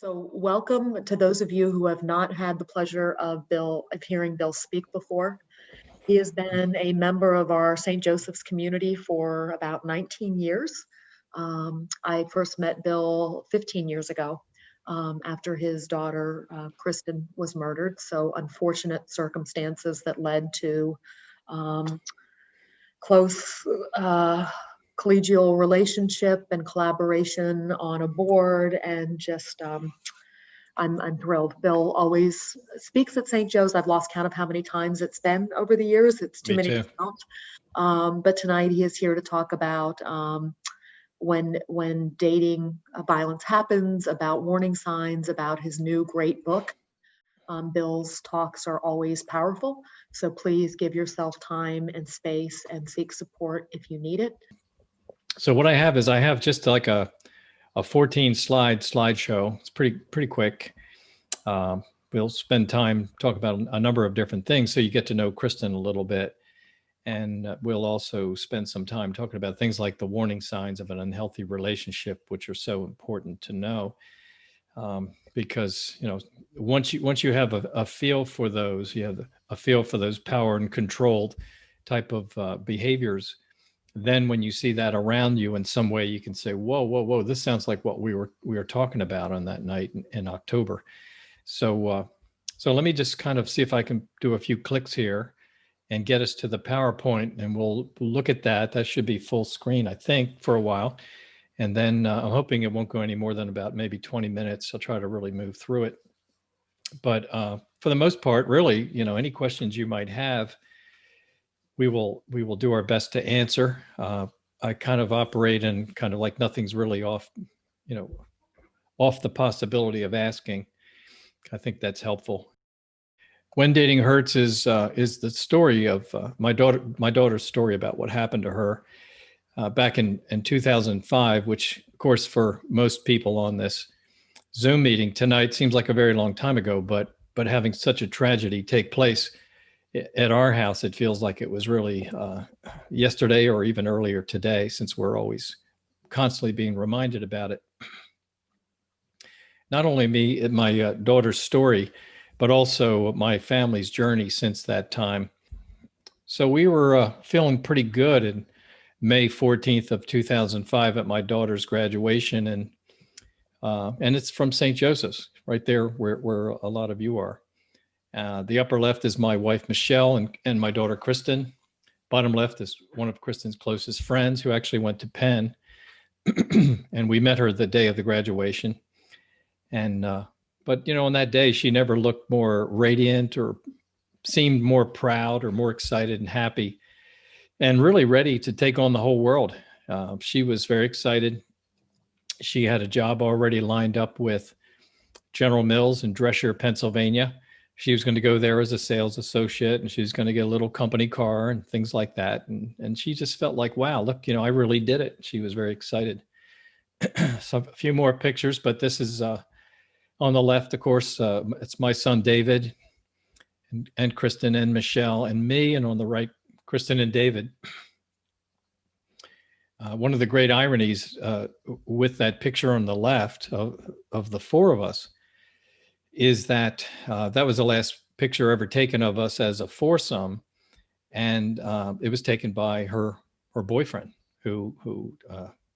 So welcome to those of you who have not had the pleasure of hearing Bill speak before. He has been a member of our St. Joseph's community for about 19 years. I first met Bill 15 years ago after his daughter, Kristin, was murdered. So unfortunate circumstances that led to close collegial relationship and collaboration on a board, and just I'm thrilled. Bill always speaks at St. Joe's. I've lost count of how many times it's been over the years. It's too many to count. But tonight he is here to talk about when dating violence happens, about warning signs, about his new great book. Bill's talks are always powerful, so please give yourself time and space and seek support if you need it. So what I have is just like a 14 slideshow. It's pretty quick. We'll spend time talking about a number of different things so you get to know Kristin a little bit. And we'll also spend some time talking about things like the warning signs of an unhealthy relationship, which are so important to know. Because, once you have a feel for those, you have a feel for those power and controlled type of behaviors. Then when you see that around you in some way, you can say, whoa, this sounds like what we were talking about on that night in October. So let me just kind of see if I can do a few clicks here and get us to the PowerPoint, and we'll look at that. That should be full screen, I think, for a while. And then I'm hoping it won't go any more than about maybe 20 minutes. I'll try to really move through it. But for the most part, really, any questions you might have, we will do our best to answer. I kind of operate in kind of like nothing's really off the possibility of asking. I think that's helpful. When Dating Hurts is the story of my daughter's story about what happened to her back in 2005, which of course for most people on this Zoom meeting tonight seems like a very long time ago, but having such a tragedy take place at our house, it feels like it was really yesterday or even earlier today, since we're always constantly being reminded about it. Not only my daughter's story, but also my family's journey since that time. So we were feeling pretty good in May 14th of 2005 at my daughter's graduation, and it's from St. Joseph's, right there where a lot of you are. The upper left is my wife, Michelle, and my daughter, Kristin. Bottom left is one of Kristin's closest friends who actually went to Penn. And we met her the day of the graduation. And, but, on that day, she never looked more radiant or seemed more proud or more excited and happy and really ready to take on the whole world. She was very excited. She had a job already lined up with General Mills in Dresher, Pennsylvania. She was going to go there as a sales associate, and she was going to get a little company car and things like that. And she just felt like, wow, look, I really did it. She was very excited. So a few more pictures, but this is on the left, of course, it's my son, David, and Kristin and Michelle and me. And on the right, Kristin and David. One of the great ironies with that picture on the left of the four of us is that that was the last picture ever taken of us as a foursome, and it was taken by her boyfriend, who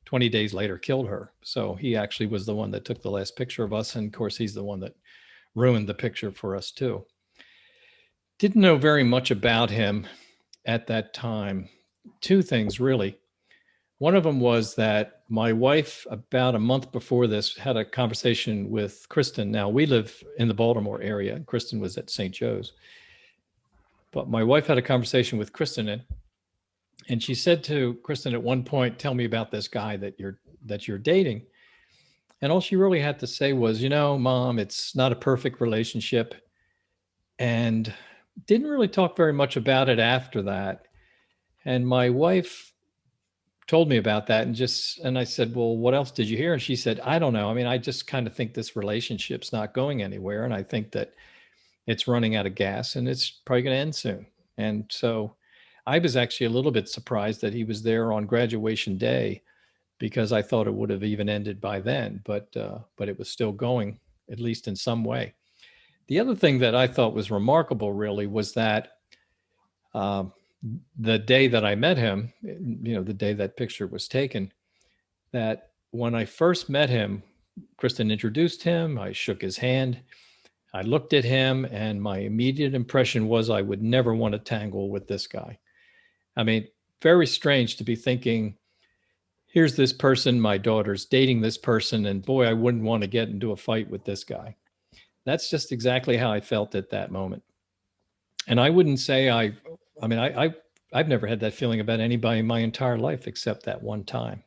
20 days later killed her. So he actually was the one that took the last picture of us, and of course he's the one that ruined the picture for us too. Didn't know very much about him at that time. Two things really. One of them was that my wife, about a month before this, had a conversation with Kristin. Now, we live in the Baltimore area, and Kristin was at St. Joe's. But my wife had a conversation with Kristin, and she said to Kristin at one point, "Tell me about this guy that you're dating." And all she really had to say was, Mom, it's not a perfect relationship. And didn't really talk very much about it after that. And my wife told me about that, and I said, "Well, what else did you hear?" And she said, "I don't know. I mean, I just kind of think this relationship's not going anywhere, and I think that it's running out of gas and it's probably going to end soon." And so I was actually a little bit surprised that he was there on graduation day, because I thought it would have even ended by then, but it was still going. at least in some way. The other thing that I thought was remarkable really was that the day that I met him, the day that picture was taken, that when I first met him, Kristin introduced him, I shook his hand, I looked at him, and my immediate impression was I would never want to tangle with this guy. I mean, very strange to be thinking, here's this person, my daughter's dating this person, and boy, I wouldn't want to get into a fight with this guy. That's just exactly how I felt at that moment. And I wouldn't say I've never had that feeling about anybody in my entire life except that one time.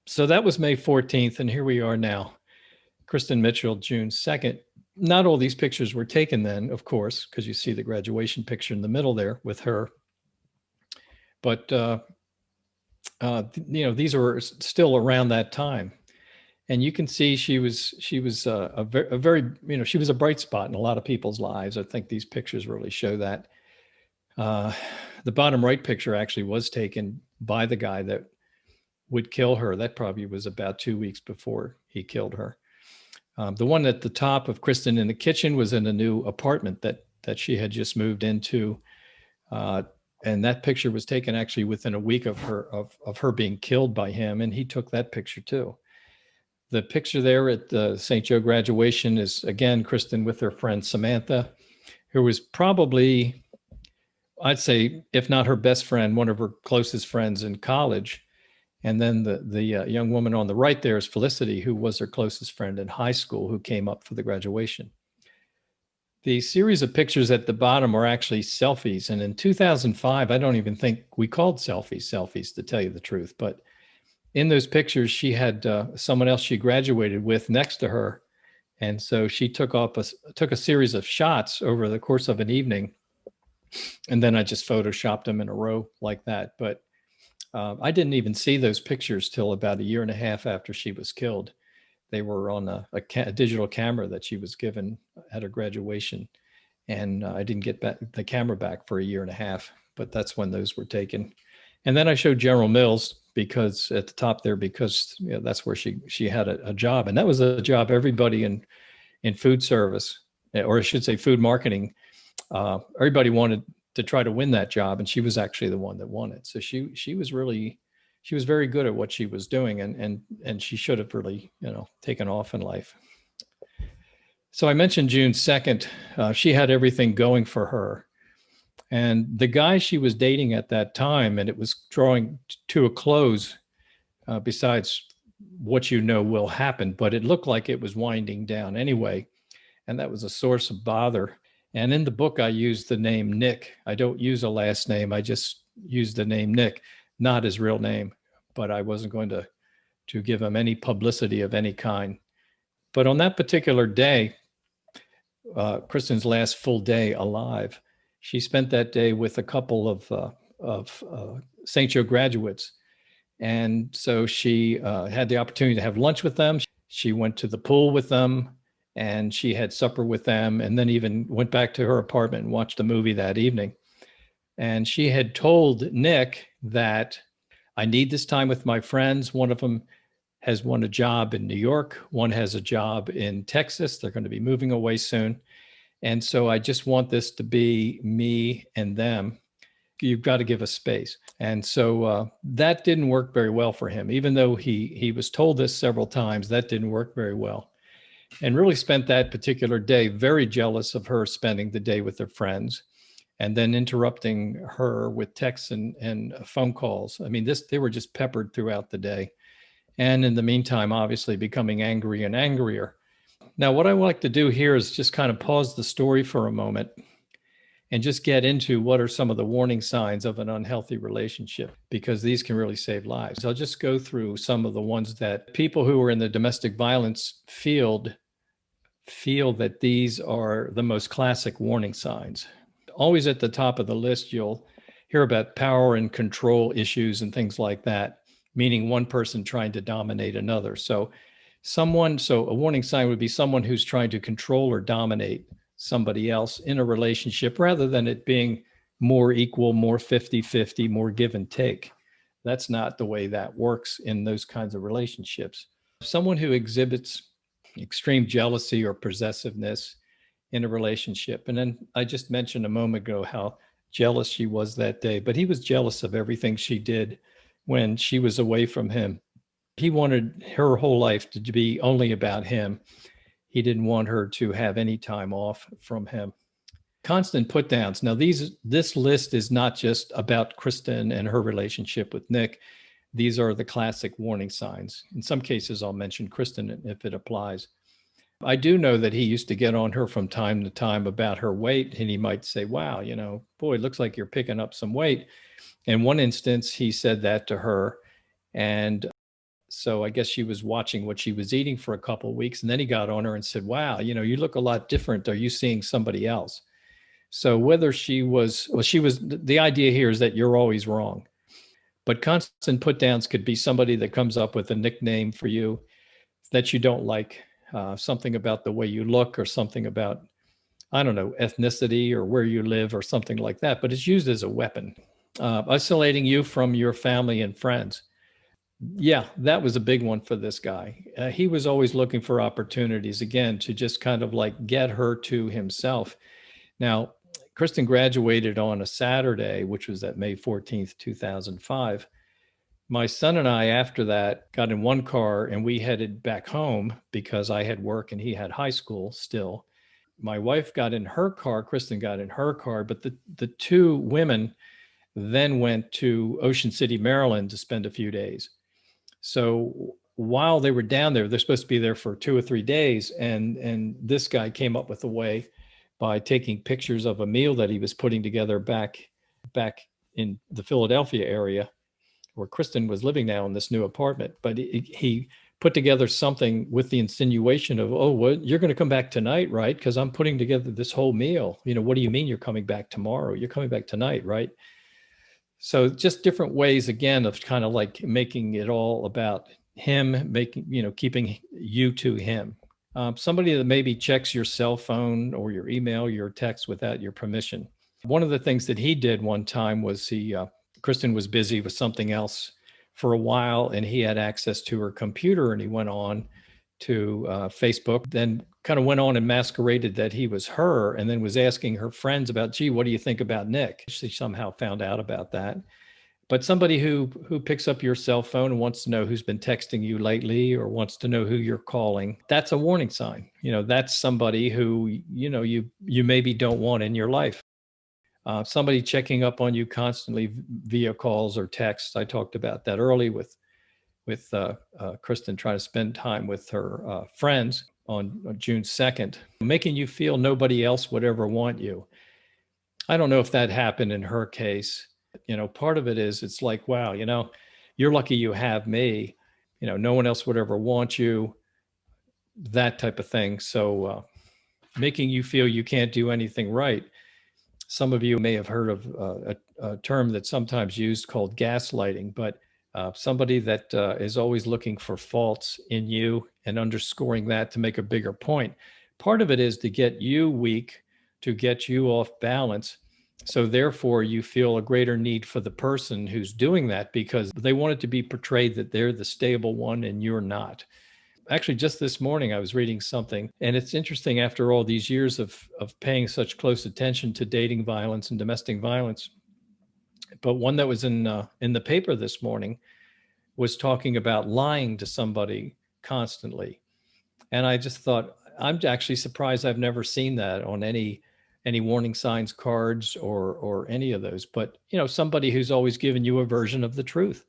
So that was May 14th, and here we are now. Kristin Mitchell, June 2nd. Not all these pictures were taken then, of course, because you see the graduation picture in the middle there with her. But, these are still around that time. And you can see she was a very, she was a bright spot in a lot of people's lives. I think these pictures really show that. The bottom right picture actually was taken by the guy that would kill her. That probably was about 2 weeks before he killed her. The one at the top of Kristin in the kitchen was in a new apartment that she had just moved into. And that picture was taken actually within a week of her being killed by him. And he took that picture too. The picture there at the St. Joe graduation is, again, Kristin with her friend Samantha, who was probably, I'd say, if not her best friend, one of her closest friends in college. And then the young woman on the right there is Felicity, who was her closest friend in high school, who came up for the graduation. The series of pictures at the bottom are actually selfies. And in 2005, I don't even think we called selfies, to tell you the truth. But in those pictures, she had someone else she graduated with next to her. And so she took a series of shots over the course of an evening. And then I just photoshopped them in a row like that. But I didn't even see those pictures till about a year and a half after she was killed. They were on a digital camera that she was given at her graduation. And I didn't get the camera back for a year and a half, but that's when those were taken. And then I showed General Mills because at the top there, because that's where she had a job. And that was a job everybody in food service, or I should say food marketing, everybody wanted to try to win that job. And she was actually the one that won it. So she was very good at what she was doing, and she should have really, taken off in life. So I mentioned June 2nd, she had everything going for her. And the guy she was dating at that time, and it was drawing to a close, besides what will happen, but it looked like it was winding down anyway. And that was a source of bother. And in the book, I used the name Nick. I don't use a last name. I just use the name Nick, not his real name, but I wasn't going to give him any publicity of any kind. But on that particular day, Kristin's last full day alive, she spent that day with a couple of St. Joe graduates. And so she had the opportunity to have lunch with them. She went to the pool with them, and she had supper with them, and then even went back to her apartment and watched a movie that evening. And she had told Nick that I need this time with my friends. One of them has won a job in New York. One has a job in Texas. They're going to be moving away soon. And so I just want this to be me and them. You've got to give us space. And so that didn't work very well for him. Even though he was told this several times, that didn't work very well. And really spent that particular day very jealous of her spending the day with her friends, and then interrupting her with texts and phone calls. I mean, they were just peppered throughout the day. And in the meantime, obviously becoming angry and angrier. Now, what I would like to do here is just kind of pause the story for a moment and just get into what are some of the warning signs of an unhealthy relationship, because these can really save lives. I'll just go through some of the ones that people who are in the domestic violence field feel that these are the most classic warning signs. Always at the top of the list, you'll hear about power and control issues and things like that, meaning one person trying to dominate another. So a warning sign would be someone who's trying to control or dominate somebody else in a relationship, rather than it being more equal, more 50-50, more give and take. That's not the way that works in those kinds of relationships. Someone who exhibits extreme jealousy or possessiveness in a relationship. And then I just mentioned a moment ago how jealous she was that day, but he was jealous of everything she did when she was away from him. He wanted her whole life to be only about him. He didn't want her to have any time off from him. Constant put downs. Now, this list is not just about Kristin and her relationship with Nick. These are the classic warning signs. In some cases, I'll mention Kristin if it applies. I do know that he used to get on her from time to time about her weight, and he might say, wow, boy, it looks like you're picking up some weight. In one instance, he said that to her. And so I guess she was watching what she was eating for a couple of weeks. And then he got on her and said, wow, you look a lot different. Are you seeing somebody else? So whether the idea here is that you're always wrong. But constant put downs could be somebody that comes up with a nickname for you that you don't like, something about the way you look or something about, I don't know, ethnicity or where you live or something like that. But it's used as a weapon, isolating you from your family and friends. Yeah, that was a big one for this guy. He was always looking for opportunities, again, to just kind of like get her to himself. Now, Kristin graduated on a Saturday, which was that May 14th, 2005. My son and I, after that, got in one car and we headed back home because I had work and he had high school still. My wife got in her car, Kristin got in her car, but the two women then went to Ocean City, Maryland to spend a few days. So while they were down there, they're supposed to be there for 2 or 3 days. And this guy came up with a way by taking pictures of a meal that he was putting together back in the Philadelphia area where Kristin was living now in this new apartment. But he put together something with the insinuation of, oh, what, you're going to come back tonight, right? Because I'm putting together this whole meal. What do you mean you're coming back tomorrow? You're coming back tonight, right? So just different ways, again, of kind of like making it all about him, keeping you to him. Somebody that maybe checks your cell phone or your email, your text without your permission. One of the things that he did one time was Kristin was busy with something else for a while and he had access to her computer and he went on to Facebook, then kind of went on and masqueraded that he was her and then was asking her friends about, gee, what do you think about Nick? She somehow found out about that. But somebody who picks up your cell phone and wants to know who's been texting you lately or wants to know who you're calling, that's a warning sign. That's somebody who, you maybe don't want in your life. Somebody checking up on you constantly via calls or texts. I talked about that early with Kristin trying to spend time with her friends on June 2nd, making you feel nobody else would ever want you. I don't know if that happened in her case. Part of it is it's like, wow, you're lucky you have me. No one else would ever want you, that type of thing. So making you feel you can't do anything right. Some of you may have heard of a term that's sometimes used called gaslighting, but somebody that is always looking for faults in you and underscoring that to make a bigger point. Part of it is to get you weak, to get you off balance. So therefore, you feel a greater need for the person who's doing that because they want it to be portrayed that they're the stable one and you're not. Actually, just this morning, I was reading something, and it's interesting after all these years of paying such close attention to dating violence and domestic violence. But one that was in the paper this morning was talking about lying to somebody constantly. And I just thought, I'm actually surprised I've never seen that on any warning signs cards or any of those. But, somebody who's always given you a version of the truth.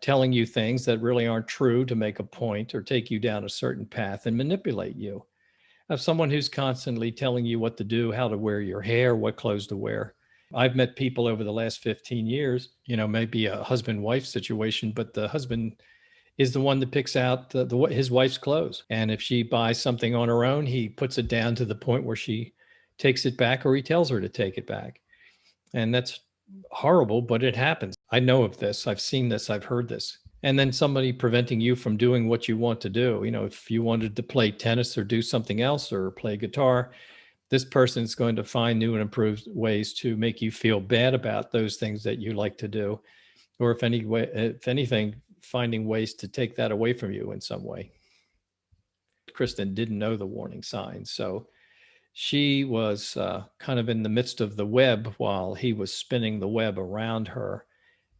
Telling you things that really aren't true to make a point or take you down a certain path and manipulate you. Of someone who's constantly telling you what to do, how to wear your hair, what clothes to wear. I've met people over the last 15 years, maybe a husband-wife situation, but the husband is the one that picks out his wife's clothes. And if she buys something on her own, he puts it down to the point where she takes it back or he tells her to take it back. And that's horrible, but it happens. I know of this. I've seen this. I've heard this. And then somebody preventing you from doing what you want to do. If you wanted to play tennis or do something else or play guitar, this person is going to find new and improved ways to make you feel bad about those things that you like to do. Or if anything, finding ways to take that away from you in some way. that Kristin didn't know the warning signs. So she was kind of in the midst of the web while he was spinning the web around her.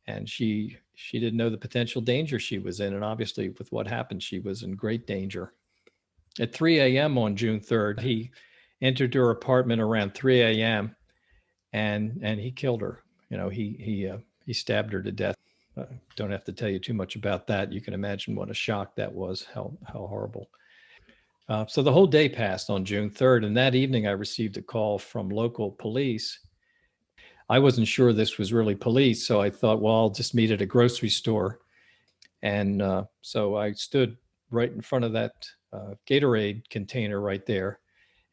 And she didn't know the potential danger she was in. And obviously with what happened, she was in great danger. At 3 a.m. on June 3rd, he entered her apartment around 3 a.m. and he killed her. You know, he stabbed her to death. Don't have to tell you too much about that. You can imagine what a shock that was, how horrible. So the whole day passed on June 3rd, and that evening I received a call from local police. I wasn't sure this was really police, so I thought, well, I'll just meet at a grocery store. And so I stood right in front of that Gatorade container right there,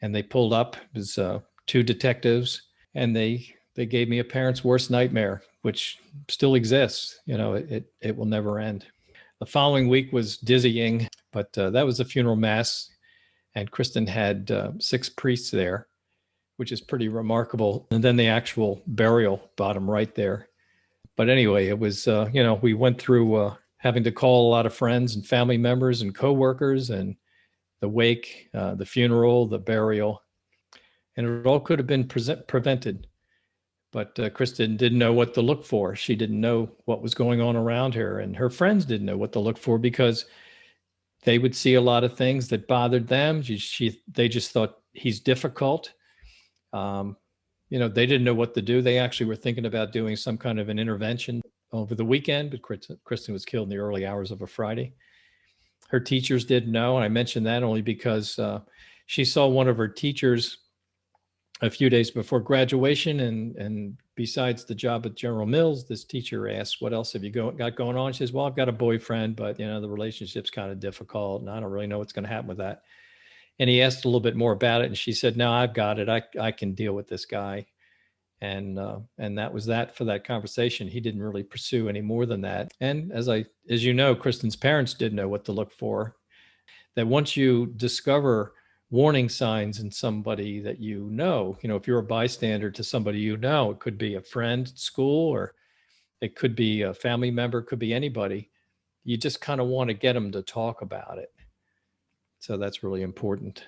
and they pulled up. It was two detectives, and they gave me a parent's worst nightmare, which still exists. You know, it will never end. The following week was dizzying, but that was a funeral mass, and Kristin had 6 priests there, which is pretty remarkable. And then the actual burial, bottom right there. But anyway, it was, we went through having to call a lot of friends and family members and coworkers, and the wake, the funeral, the burial, and it all could have been prevented. But Kristin didn't know what to look for. She didn't know what was going on around her, and her friends didn't know what to look for because they would see a lot of things that bothered them. They just thought he's difficult. They didn't know what to do. They actually were thinking about doing some kind of an intervention over the weekend, but Kristin was killed in the early hours of a Friday. Her teachers didn't know, and I mentioned that only because she saw one of her teachers a few days before graduation, and besides the job at General Mills, this teacher asked, "What else have you got going on?" She says, "Well, I've got a boyfriend, but the relationship's kind of difficult, and I don't really know what's going to happen with that." And he asked a little bit more about it, and she said, "No, I've got it. I can deal with this guy." And that was that for that conversation. He didn't really pursue any more than that. And as you know, Kristin's parents did know what to look for. That once you discover warning signs in somebody that if you're a bystander to somebody it could be a friend at school, or it could be a family member, it could be anybody. You just kind of want to get them to talk about it. So that's really important.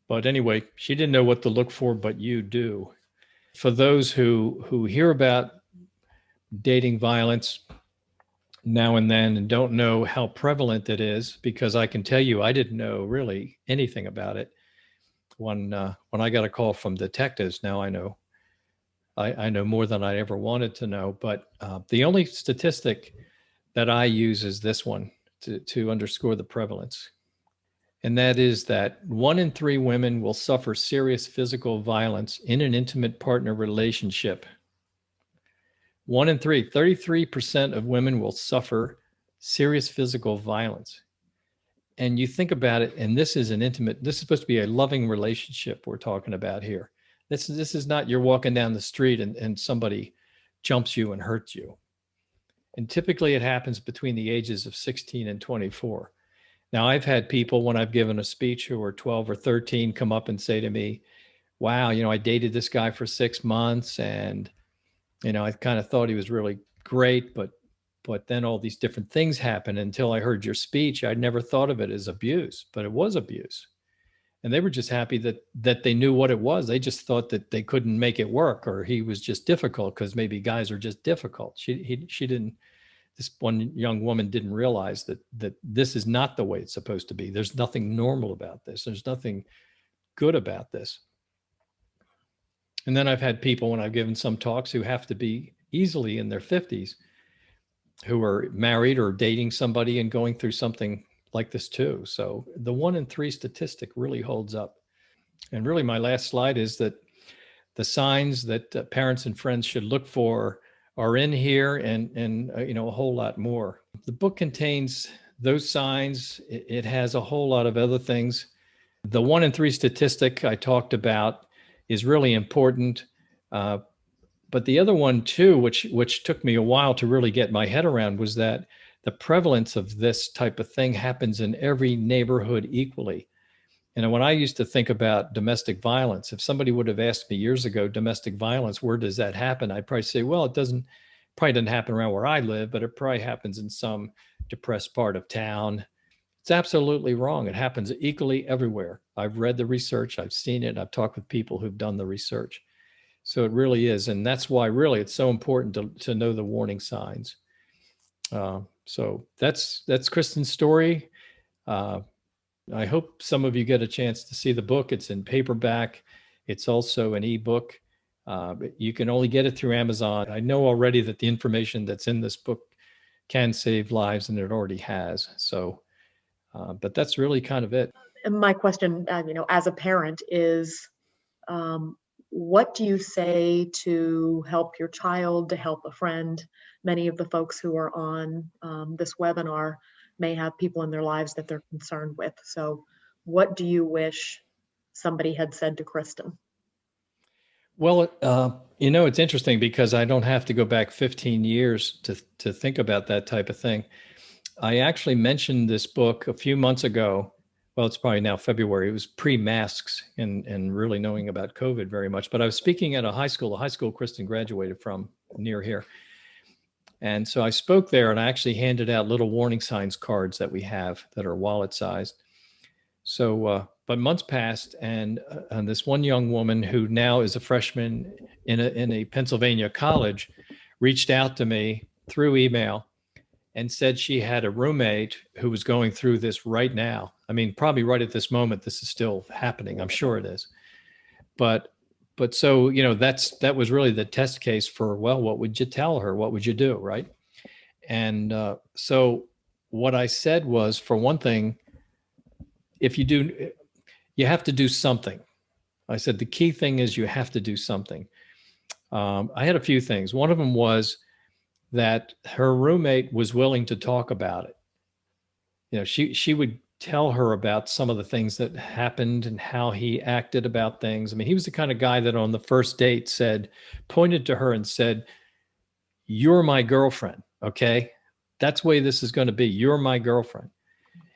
But anyway, she didn't know what to look for, but you do. For those who hear about dating violence now and then and don't know how prevalent it is, because I can tell you, I didn't know really anything about it. When I got a call from detectives, now I know. I know more than I ever wanted to know. But the only statistic that I use is this one to underscore the prevalence. And that is that 1 in 3 women will suffer serious physical violence in an intimate partner relationship. 1 in 3, 33% of women will suffer serious physical violence. And you think about it, and this is supposed to be a loving relationship we're talking about here. This is not you're walking down the street and somebody jumps you and hurts you. And typically it happens between the ages of 16 and 24. Now, I've had people, when I've given a speech, who are 12 or 13 come up and say to me, "Wow, I dated this guy for 6 months, and I kind of thought he was really great, but then all these different things happened. Until I heard your speech, I'd never thought of it as abuse, but it was abuse." And they were just happy that they knew what it was. They just thought that they couldn't make it work, or he was just difficult, because maybe guys are just difficult. This one young woman didn't realize that this is not the way it's supposed to be. There's nothing normal about this. There's nothing good about this. And then I've had people, when I've given some talks, who have to be easily in their 50s, who are married or dating somebody and going through something like this too. So the 1 in 3 statistic really holds up. And really, my last slide is that the signs that parents and friends should look for are in here, and a whole lot more. The book contains those signs. It has a whole lot of other things. The 1 in 3 statistic I talked about is really important. But the other one too, which took me a while to really get my head around, was that the prevalence of this type of thing happens in every neighborhood equally. And when I used to think about domestic violence, if somebody would have asked me years ago, domestic violence, where does that happen? I'd probably say, well, probably doesn't happen around where I live, but it probably happens in some depressed part of town. It's absolutely wrong. It happens equally everywhere. I've read the research, I've seen it, I've talked with people who've done the research. So it really is. And that's why really it's so important to know the warning signs. So that's Kristin's story. I hope some of you get a chance to see the book. It's in paperback. It's also an ebook. You can only get it through Amazon. I know already that the information that's in this book can save lives, and it already has. So, but that's really kind of it. And my question, as a parent is, what do you say to help your child, to help a friend? Many of the folks who are on this webinar may have people in their lives that they're concerned with. So what do you wish somebody had said to Kristin? Well, it's interesting because I don't have to go back 15 years to think about that type of thing. I actually mentioned this book a few months ago. Well, it's probably now February. It was pre-masks and really knowing about COVID very much. But I was speaking at a high school Kristin graduated from near here. And so I spoke there, and I actually handed out little warning signs cards that we have that are wallet sized. So, but months passed, and this one young woman who now is a freshman in a Pennsylvania college reached out to me through email and said she had a roommate who was going through this right now. I mean, probably right at this moment, this is still happening. I'm sure it is. But so, that was really the test case for, well, what would you tell her? What would you do? Right. And so what I said was, for one thing, if you do, you have to do something. I said, the key thing is you have to do something. I had a few things. One of them was that her roommate was willing to talk about it. She would tell her about some of the things that happened and how he acted about things. I mean, he was the kind of guy that on the first date pointed to her and said, "You're my girlfriend. Okay. That's the way this is going to be. You're my girlfriend."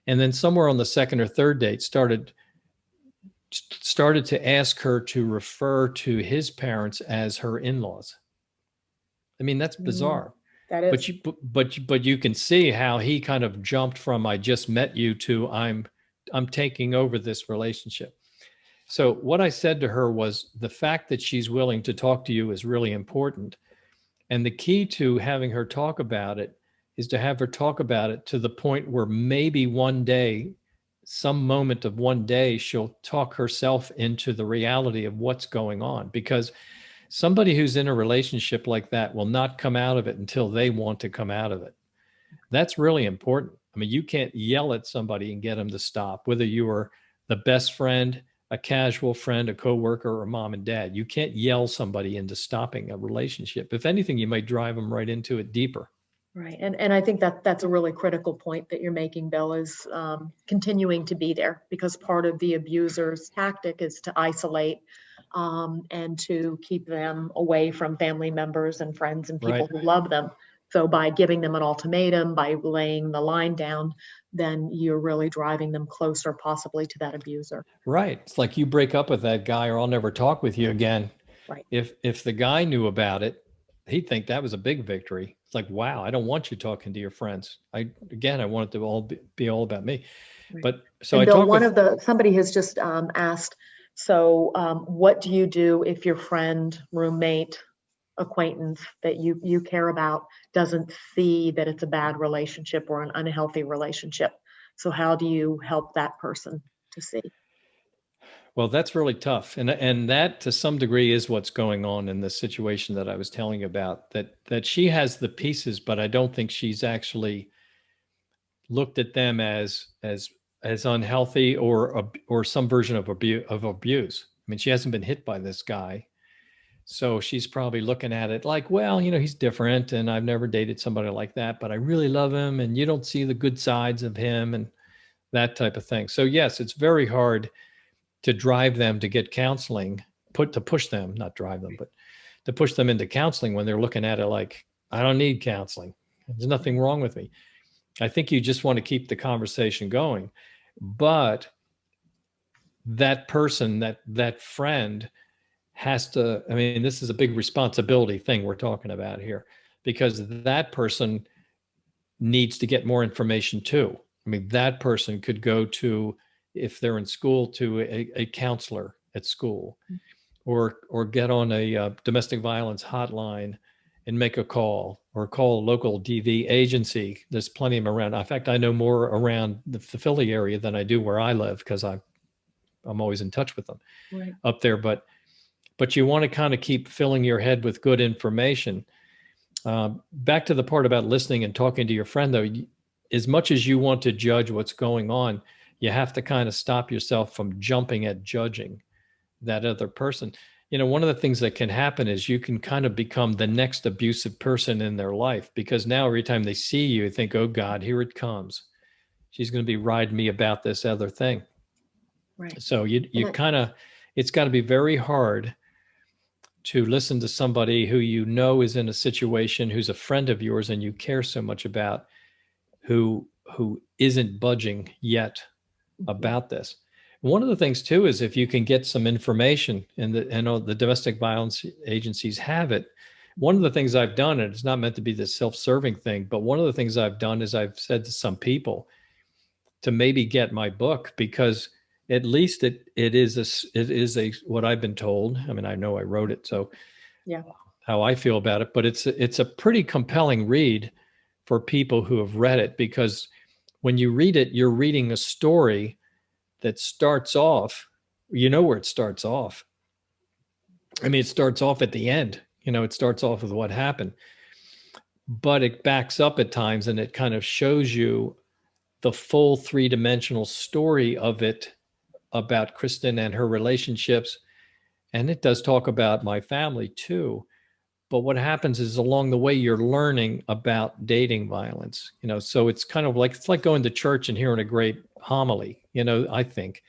And then somewhere on the second or third date started to ask her to refer to his parents as her in-laws. I mean, that's bizarre. That is. But you can see how he kind of jumped from "I just met you" to I'm taking over this relationship. So what I said to her was, the fact that she's willing to talk to you is really important. And the key to having her talk about it is to have her talk about it to the point where maybe one day, some moment of one day, she'll talk herself into the reality of what's going on. Because somebody who's in a relationship like that will not come out of it until they want to come out of it. That's really important. I mean, you can't yell at somebody and get them to stop, whether you are the best friend, a casual friend, a coworker, or mom and dad. You can't yell somebody into stopping a relationship. If anything, you might drive them right into it deeper. Right. And I think that's a really critical point that you're making, Bill, is continuing to be there, because part of the abuser's tactic is to isolate and to keep them away from family members and friends and people who love them. So by giving them an ultimatum, by laying the line down, then you're really driving them closer possibly to that abuser. Right. It's like, you break up with that guy or I'll never talk with you again. Right. If the guy knew about it, he'd think that was a big victory. It's like, wow, I don't want you talking to your friends. I want it to all be all about me. Right. But so and I Bill, talk somebody has just asked, so what do you do if your friend, roommate, acquaintance that you care about doesn't see that it's a bad relationship or an unhealthy relationship? So how do you help that person to see? Well, that's really tough. And that to some degree is what's going on in this situation that I was telling you about, that she has the pieces, but I don't think she's actually looked at them as unhealthy or some version of abuse. I mean, she hasn't been hit by this guy. So she's probably looking at it like, well, he's different and I've never dated somebody like that, but I really love him and you don't see the good sides of him and that type of thing. So yes, it's very hard to drive them to get counseling, to push them, not drive them, but to push them into counseling when they're looking at it like, I don't need counseling. There's nothing wrong with me. I think you just want to keep the conversation going. But that person, that friend has to, I mean, this is a big responsibility thing we're talking about here, because that person needs to get more information too. I mean, that person could go to, if they're in school, to a counselor at school, or get on a domestic violence hotline and make a call, or call a local DV agency. There's plenty of them around. In fact, I know more around the Philly area than I do where I live, because I'm always in touch with them up there. But you want to kind of keep filling your head with good information. Back to the part about listening and talking to your friend, though, as much as you want to judge what's going on, you have to kind of stop yourself from jumping at judging that other person. One of the things that can happen is you can kind of become the next abusive person in their life, because now every time they see you, they think, oh God, here it comes. She's going to be riding me about this other thing. Right. So you kind of, it's got to be very hard to listen to somebody who is in a situation, who's a friend of yours and you care so much about, who isn't budging yet about this. One of the things too is, if you can get some information, and the domestic violence agencies have it. One of the things I've done, and it's not meant to be this self-serving thing, but one of the things I've done is I've said to some people to maybe get my book, because at least it is a what I've been told. I mean, I know I wrote it, so yeah, how I feel about it, but it's a pretty compelling read for people who have read it, because when you read it, you're reading a story that starts off, where it starts off. I mean, it starts off at the end, it starts off with what happened, but it backs up at times, and it kind of shows you the full three-dimensional story of it, about Kristin and her relationships. And it does talk about my family too. But what happens is, along the way, you're learning about dating violence, so it's kind of like, it's like going to church and hearing a great homily, I think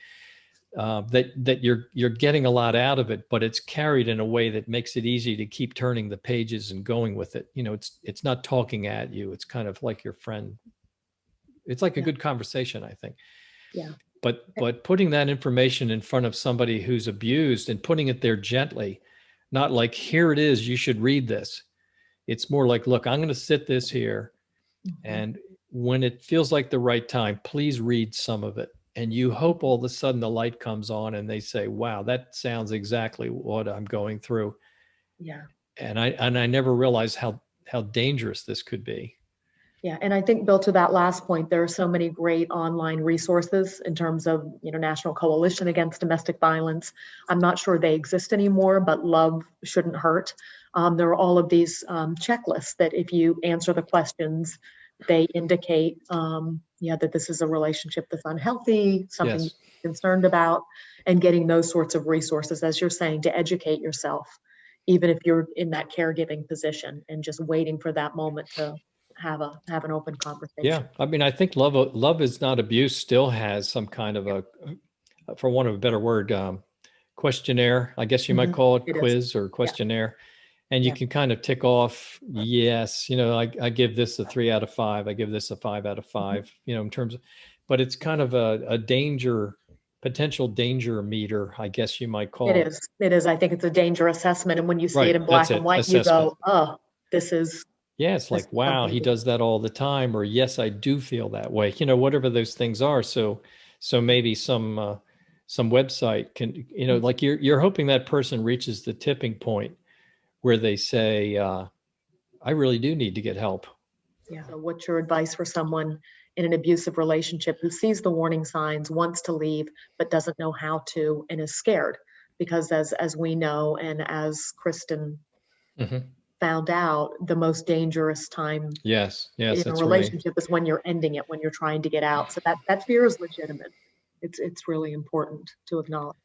that you're getting a lot out of it, but it's carried in a way that makes it easy to keep turning the pages and going with it. It's not talking at you. It's kind of like your friend. It's like a good conversation, I think. Yeah. But putting that information in front of somebody who's abused, and putting it there gently, not like, here it is, you should read this. It's more like, look, I'm going to sit this here. And when it feels like the right time, please read some of it. And you hope all of a sudden the light comes on and they say, wow, that sounds exactly what I'm going through. Yeah. And I never realized how dangerous this could be. Yeah, and I think, Bill, to that last point, there are so many great online resources in terms of, National Coalition Against Domestic Violence. I'm not sure they exist anymore, but Love Shouldn't Hurt. There are all of these checklists that, if you answer the questions, they indicate, that this is a relationship that's unhealthy, something Yes. you're concerned about, and getting those sorts of resources, as you're saying, to educate yourself, even if you're in that caregiving position, and just waiting for that moment to have an open conversation. Yeah, I mean, I think Love Is Not Abuse still has some kind of a, for want of a better word, questionnaire, I guess you might call it, quiz or questionnaire. And you can kind of tick off, yes, I give this a 3 out of 5. I give this a 5 out of 5, in terms of, but it's kind of a potential danger meter, I guess you might call it. It is. I think it's a danger assessment. And when you see Right, it in black that's and it, white, you assessment. go, oh, this is. Yeah, it's like, wow, he does that all the time, or yes, I do feel that way. Whatever those things are. So maybe some website can, like you're hoping that person reaches the tipping point where they say, I really do need to get help. Yeah. So what's your advice for someone in an abusive relationship who sees the warning signs, wants to leave, but doesn't know how to, and is scared? Because as we know, and as Kristin found out, the most dangerous time yes, in a relationship is when you're ending it, when you're trying to get out. So that fear is legitimate. It's really important to acknowledge.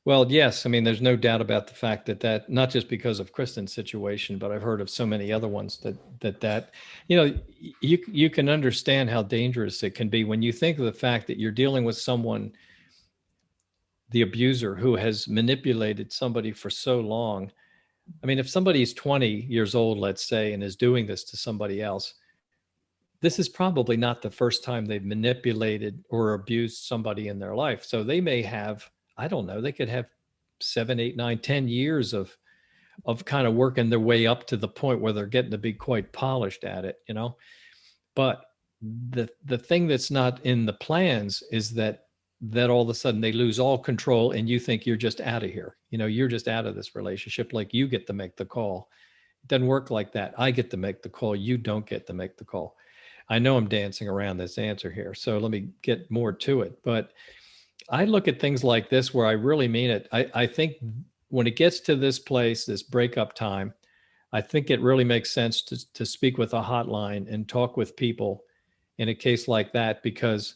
Well, yes. I mean, there's no doubt about the fact that not just because of Kristin's situation, but I've heard of so many other ones that you can understand how dangerous it can be when you think of the fact that you're dealing with someone, the abuser, who has manipulated somebody for so long. I mean, if somebody's 20 years old, let's say, and is doing this to somebody else, this is probably not the first time they've manipulated or abused somebody in their life. So they may have, I don't know, they could have 7, 8, 9, 10 years of kind of working their way up to the point where they're getting to be quite polished at it, But the thing that's not in the plans is that all of a sudden they lose all control and you think you're just out of here. You're just out of this relationship. Like you get to make the call. It doesn't work like that. I get to make the call. You don't get to make the call. I know I'm dancing around this answer here, so let me get more to it. But I look at things like this where I really mean it. I think when it gets to this place, this breakup time, I think it really makes sense to speak with a hotline and talk with people in a case like that, because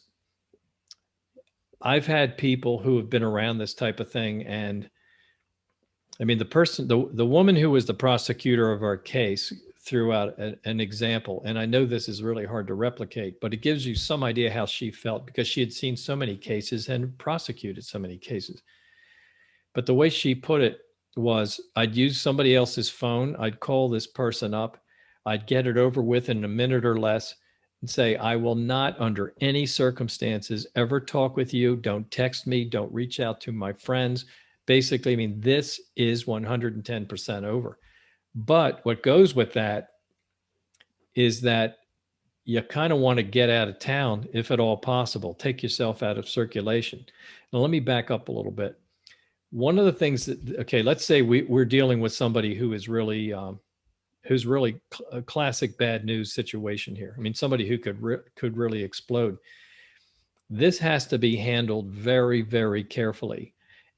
I've had people who have been around this type of thing. And I mean, the woman who was the prosecutor of our case threw out an example. And I know this is really hard to replicate, but it gives you some idea how she felt, because she had seen so many cases and prosecuted so many cases. But the way she put it was, I'd use somebody else's phone. I'd call this person up. I'd get it over with in a minute or less and say, I will not under any circumstances ever talk with you. Don't text me. Don't reach out to my friends. Basically, I mean, this is 110% over. But what goes with that is that you kind of want to get out of town, if at all possible. Take yourself out of circulation. Now, let me back up a little bit. One of the things that, okay, let's say we're dealing with somebody who is really, who's really a classic bad news situation here. I mean, somebody who could really explode. This has to be handled very, very carefully.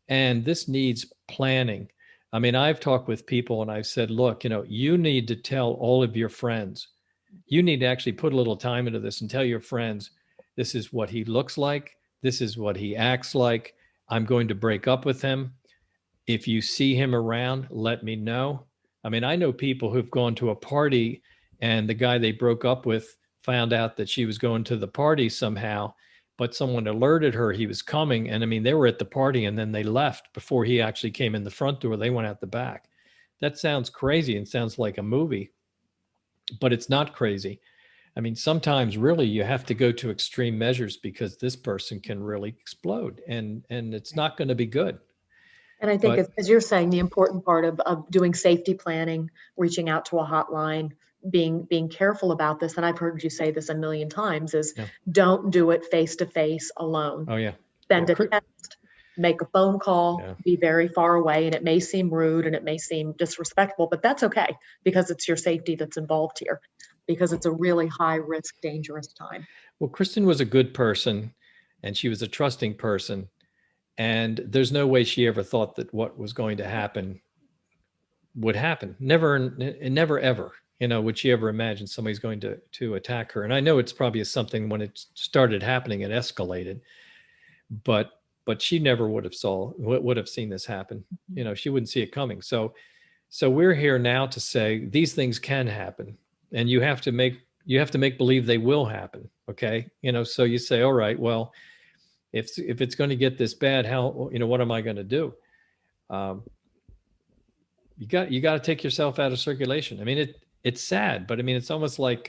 And this needs planning. I mean, I've talked with people and I've said, look, you need to tell all of your friends. You need to actually put a little time into this and tell your friends, this is what he looks like. This is what he acts like. I'm going to break up with him. If you see him around, let me know. I mean, I know people who've gone to a party and the guy they broke up with found out that she was going to the party somehow, but someone alerted her he was coming. And I mean, they were at the party and then they left before he actually came in the front door. They went out the back. That sounds crazy and sounds like a movie, but it's not crazy. I mean, sometimes really you have to go to extreme measures because this person can really explode and it's not going to be good. And I think, as you're saying, the important part of doing safety planning, reaching out to a hotline, being careful about this, and I've heard you say this a million times, is don't do it face to face alone. Oh yeah. Send a text, make a phone call, be very far away, and it may seem rude and it may seem disrespectful, but that's okay, because it's your safety that's involved here, because it's a really high risk, dangerous time. Well, Kristin was a good person and she was a trusting person. And there's no way she ever thought that what was going to happen would happen. Never, ever, would she ever imagine somebody's going to attack her. And I know it's probably something when it started happening, it escalated, but she never would have seen this happen. She wouldn't see it coming. So we're here now to say these things can happen, and you have to make believe they will happen. Okay. So you say, all right, well, if it's going to get this bad, how, what am I going to do? You got to take yourself out of circulation. I mean, it's sad, but I mean, it's almost like,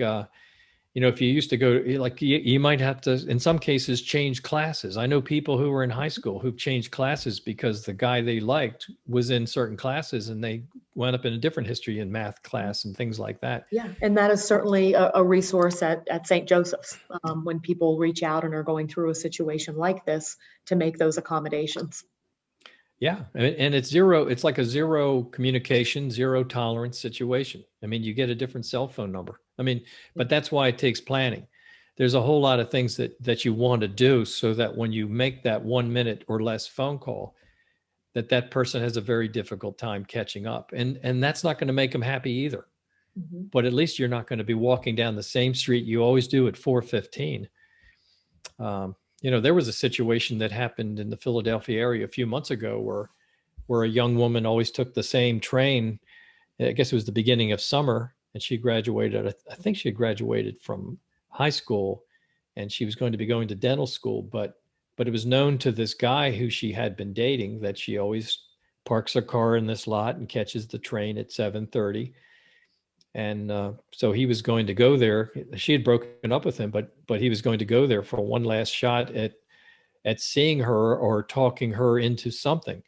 if you used to go, like you might have to, in some cases, change classes. I know people who were in high school who've changed classes because the guy they liked was in certain classes and they wound up in a different history and math class and things like that. Yeah, and that is certainly a resource at St. Joseph's when people reach out and are going through a situation like this, to make those accommodations. Yeah, and it's like a zero communication, zero tolerance situation. I mean, you get a different cell phone number. I mean, but that's why it takes planning. There's a whole lot of things that you want to do so that when you make that 1 minute or less phone call, that person has a very difficult time catching up. And that's not going to make them happy either. Mm-hmm. But at least you're not going to be walking down the same street you always do at 4:15. There was a situation that happened in the Philadelphia area a few months ago where a young woman always took the same train. I guess it was the beginning of summer, and she graduated. I think she had graduated from high school, and she was going to be going to dental school. But it was known to this guy who she had been dating that she always parks her car in this lot and catches the train at 7:30. And so he was going to go there. She had broken up with him, but he was going to go there for one last shot at seeing her or talking her into something.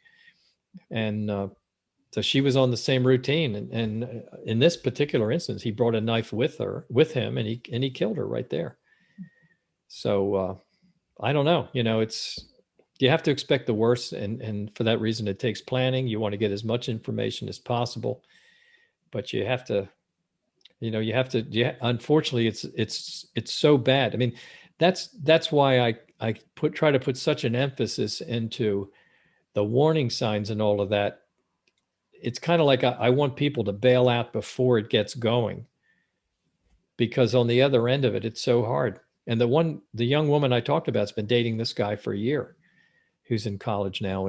And so she was on the same routine. And in this particular instance, he brought a knife with him, and he killed her right there. So I don't know, you have to expect the worst. And for that reason, it takes planning. You want to get as much information as possible, but you have to, unfortunately it's so bad. I mean, that's why I try to put such an emphasis into the warning signs and all of that. It's kind of like I want people to bail out before it gets going, because on the other end of it, it's so hard. And the young woman I talked about has been dating this guy for a year, who's in college now.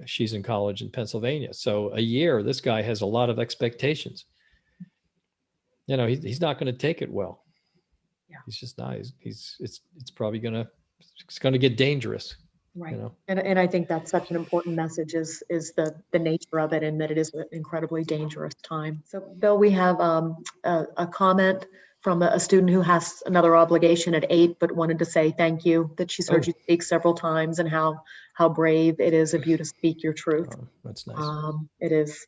She's in college in Pennsylvania. So a year, this guy has a lot of expectations. He's not going to take it well. Yeah. He's just not. It's probably it's going to get dangerous. Right. And I think that's such an important message is the nature of it, and that it is an incredibly dangerous time. So Bill, we have a comment from a student who has another obligation at 8, but wanted to say thank you, that she's heard you speak several times, and how brave it is of you to speak your truth. Oh, that's nice. It is.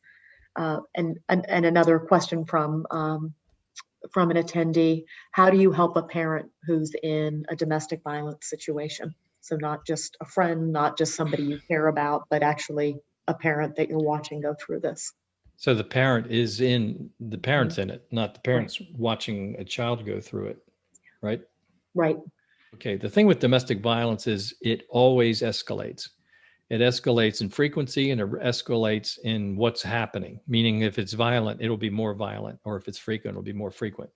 And another question from an attendee: how do you help a parent who's in a domestic violence situation? So not just a friend, not just somebody you care about, but actually a parent that you're watching go through this. So the parent's in it, not the parents watching a child go through it, right? Right. Okay. The thing with domestic violence is it always escalates. It escalates in frequency, and it escalates in what's happening. Meaning, if it's violent, it'll be more violent, or if it's frequent, it'll be more frequent.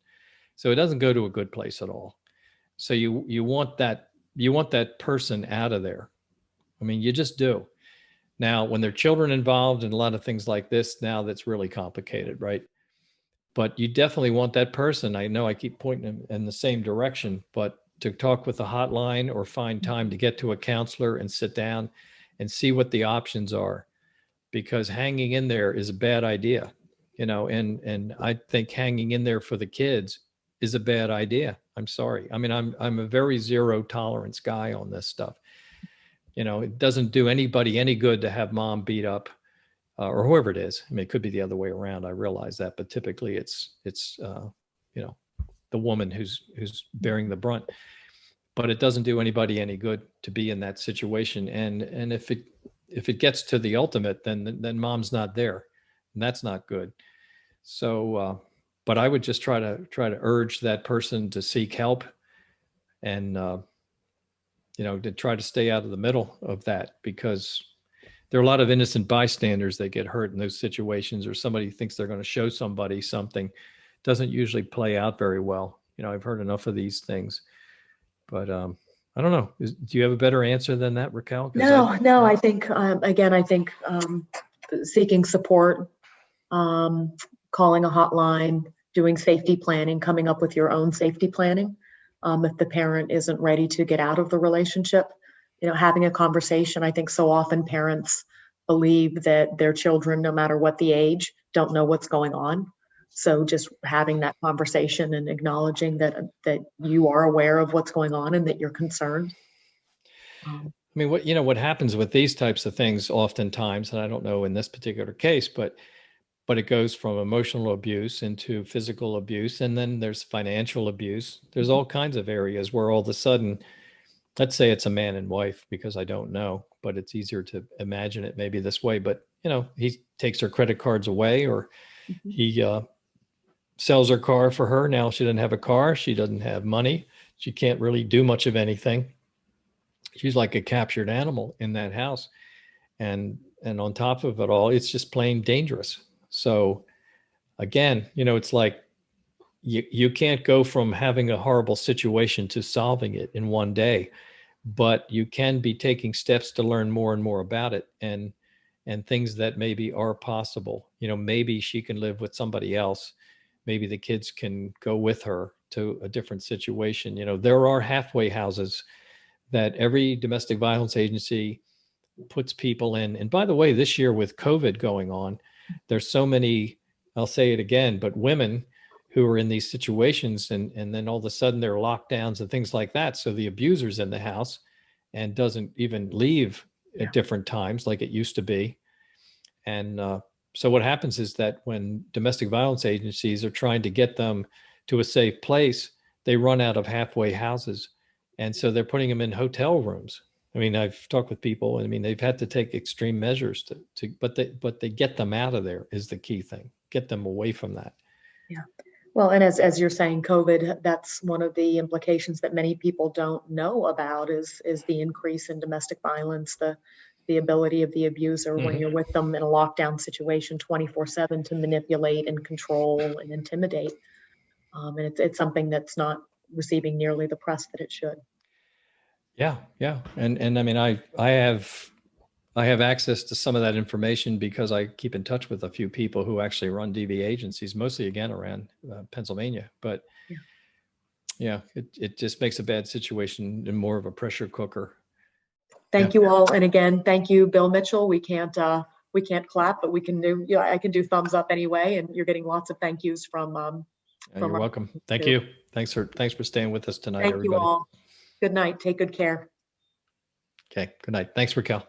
So it doesn't go to a good place at all. So you want that person out of there. I mean, you just do. Now, when there are children involved and a lot of things like this, now that's really complicated, right? But you definitely want that person. I know I keep pointing in the same direction, but to talk with a hotline or find time to get to a counselor and sit down and see what the options are, because hanging in there is a bad idea, and I think hanging in there for the kids is a bad idea. I'm sorry. I mean, I'm a very zero tolerance guy on this stuff. It doesn't do anybody any good to have mom beat up, or whoever it is. I mean, it could be the other way around. I realize that, but typically it's the woman who's bearing the brunt. But it doesn't do anybody any good to be in that situation. And if it gets to the ultimate, then mom's not there, and that's not good. So, but I would just try to urge that person to seek help, and to try to stay out of the middle of that, because there are a lot of innocent bystanders that get hurt in those situations, or somebody thinks they're going to show somebody something. Doesn't usually play out very well. I've heard enough of these things, but I don't know. Do you have a better answer than that, Raquel? No. I think seeking support, calling a hotline, doing safety planning, coming up with your own safety planning. If the parent isn't ready to get out of the relationship, having a conversation. I think so often parents believe that their children, no matter what the age, don't know what's going on. So just having that conversation and acknowledging that you are aware of what's going on and that you're concerned. I mean, what happens with these types of things oftentimes, and I don't know in this particular case, but it goes from emotional abuse into physical abuse, and then there's financial abuse. There's all kinds of areas where all of a sudden, let's say it's a man and wife, because I don't know, but it's easier to imagine it maybe this way. But, he takes her credit cards away, or he sells her car for her. Now she doesn't have a car. She doesn't have money. She can't really do much of anything. She's like a captured animal in that house. And on top of it all, it's just plain dangerous. So again, it's like you can't go from having a horrible situation to solving it in one day, but you can be taking steps to learn more and more about it, and things that maybe are possible. Maybe she can live with somebody else. Maybe the kids can go with her to a different situation. There are halfway houses that every domestic violence agency puts people in. And by the way, this year with COVID going on, there's so many, I'll say it again, but women who are in these situations, and then all of a sudden there are lockdowns and things like that. So the abuser's in the house and doesn't even leave at different times like it used to be. And so what happens is that when domestic violence agencies are trying to get them to a safe place, they run out of halfway houses. And so they're putting them in hotel rooms. I mean, I've talked with people, and I mean, they've had to take extreme measures but they get them out of there is the key thing. Get them away from that. Yeah. Well, and as you're saying, COVID, that's one of the implications that many people don't know about is the increase in domestic violence, the ability of the abuser when you're with them in a lockdown situation 24/7 to manipulate and control and intimidate. And it's something that's not receiving nearly the press that it should. Yeah, yeah. And I mean, I have access to some of that information because I keep in touch with a few people who actually run DV agencies, mostly again around Pennsylvania. But yeah, it just makes a bad situation and more of a pressure cooker. Thank you all, and again, thank you, Bill Mitchell. We can't clap, but we can do. I can do thumbs up anyway, and you're getting lots of thank yous from. You're welcome. Thank you. Thanks for staying with us tonight, Thank everybody. you all. Good night. Take good care. Okay. Good night. Thanks, Raquel.